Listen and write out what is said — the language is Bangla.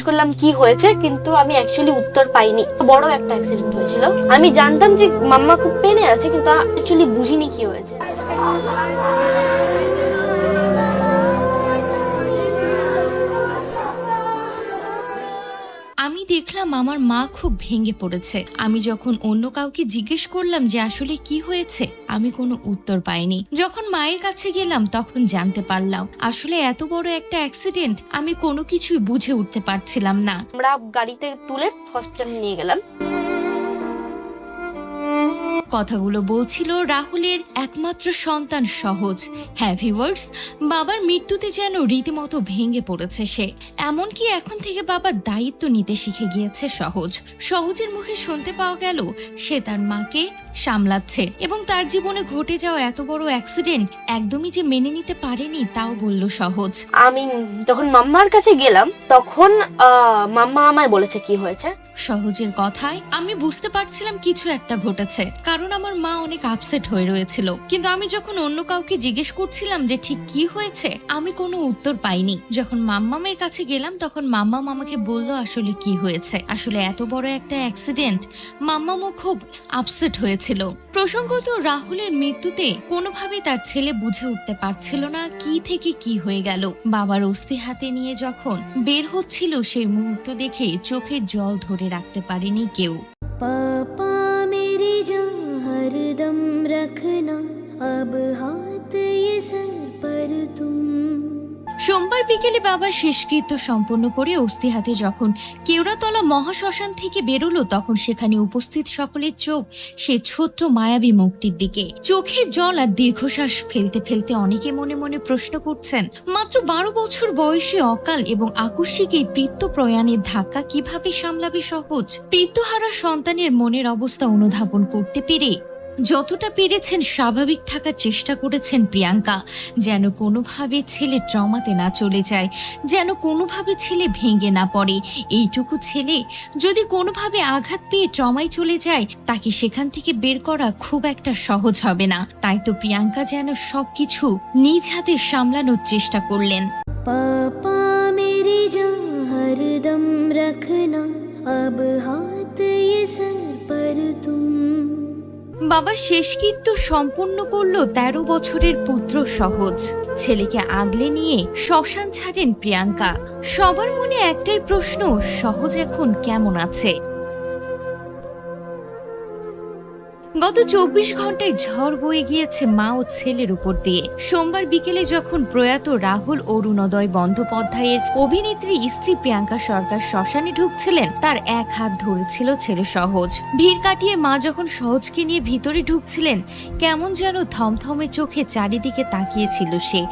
করলাম কি হয়েছে, কিন্তু আমি অ্যাকচুয়ালি উত্তর পাইনি। বড় একটা অ্যাক্সিডেন্ট হয়েছিল, আমি জানতাম যে মাম্মা খুব পেনে আছে, কিন্তু অ্যাকচুয়ালি বুঝিনি কি হয়েছে। আমি দেখলাম আমার মা খুব ভেঙে পড়েছে। আমি যখন অন্য কাউকে জিজ্ঞেস করলাম যে আসলে কি হয়েছে, আমি কোনো উত্তর পাইনি। যখন মায়ের কাছে গেলাম তখন জানতে পারলাম আসলে এত বড় একটা অ্যাক্সিডেন্ট, আমি কোনো কিছুই বুঝে উঠতে পারছিলাম না। আমরা গাড়িতে তুলে হসপিটালে নিয়ে গেলাম। কথাগুলো বলছিল রাহুলের একমাত্র সন্তান সহজ। হ্যাঁ ভিউয়ার্স, বাবার মৃত্যুতে যেন রীতিমতো ভেঙে পড়েছে সে। এমনকি এখন থেকে বাবার দায়িত্ব নিতে শিখে গিয়েছে সহজ। সহজের মুখে শুনতে পাওয়া গেল সে তার মাকে সামলাচ্ছে এবং তার জীবনে ঘটে যাওয়া এত বড় অ্যাক্সিডেন্ট একদমই যে মেনে নিতে পারেনি তাও বলল সহজ। আমি যখন মাম্মার কাছে গেলাম তখন মাম্মা আমায় বলেছে কি হয়েছে। সহজের কথায় আমি বুঝতে পারছিলাম কিছু একটা ঘটেছে, কারণ আমার মা অনেক আপসেট হয়ে রয়েছিল। কিন্তু আমি যখন অন্য কাউকে জিজ্ঞেস করছিলাম যে ঠিক কি হয়েছে, আমি কোনো উত্তর পাইনি। যখন মাম্মামের কাছে গেলাম তখন মাম্মাম আমাকে বলল আসলে কি হয়েছে। আসলে এত বড় একটা অ্যাক্সিডেন্ট, মাম্মামও খুব আপসেট হয়েছিল। প্রসঙ্গত রাহুলের মৃত্যুতে কোনোভাবেই তার ছেলে বুঝে উঠতে পারছিল না কি থেকে কি হয়ে গেল। বাবার অস্থি হাতে নিয়ে যখন বের হচ্ছিল সেই মুহূর্ত দেখে চোখের জল ধরে রাখতে পারেনি কেউ। पापा मेरी जान हरदम रखना, अब हाथ ये सर पर तुम। সোমবার বিকেলে বাবা শেষকৃত্য সম্পন্ন করে অস্থি হাতে যখন কেওড়াতলা মহাশ্মশান থেকে বেরোলো, তখন সেখানে উপস্থিত সকলের চোখ সে ছোট্ট মায়াবী মুখটির দিকে। চোখের জল আর দীর্ঘশ্বাস ফেলতে ফেলতে অনেকে মনে মনে প্রশ্ন করছেন, মাত্র 12 বছর বয়সে অকাল এবং আকস্মিক এই পিতৃ প্রয়াণের ধাক্কা কিভাবে সামলাবে সহজ। পিতৃহারা সন্তানের মনের অবস্থা অনুধাবন করতে পেরে যতটা পেরেছেন স্বাভাবিক থাকার চেষ্টা করেছেন প্রিয়াঙ্কা, যেন কোনোভাবে ছেলে ট্রমাতে না চলে যায়, যেন কোনোভাবে ছেলে ভেঙে না পড়ে। এইটুকু ছেলে যদি কোনোভাবে আঘাত পেয়ে ট্রমায় চলে যায়, তাকে সেখান থেকে বের করা খুব একটা সহজ হবে না। তাই তো প্রিয়াঙ্কা যেন সবকিছু নিজ হাতে সামলানোর চেষ্টা করলেন। पापा मेरी जान हरदम रखना, अब हाथ ये सर पर तुम। বাবা শেষকৃত্য সম্পন্ন করলো 13 বছরের পুত্র সহজ। ছেলেকে আগলে নিয়ে শ্মশান ছাড়েন প্রিয়াঙ্কা। সবার মনে একটাই প্রশ্ন, সহজ এখন কেমন আছে? গত 24 ঘন্টায় ঝড় বয়ে গিয়েছে মা ও ছেলের উপর দিয়ে। সোমবার বিকেলে যখন প্রয়াত রাহুল অরুণোদয় বন্দ্যোপাধ্যায়ের অভিনেত্রী স্ত্রী প্রিয়াঙ্কা সরকার শ্মশানে ঢুকছিলেন, তার এক হাত ধরেছিল ছেলে সহজ। ভিড় কাটিয়ে মা যখন সহজকে নিয়ে ভিতরে ঢুকছিলেন, কেমন যেন থমথমে চোখে চারিদিকে তাকিয়েছিল সে।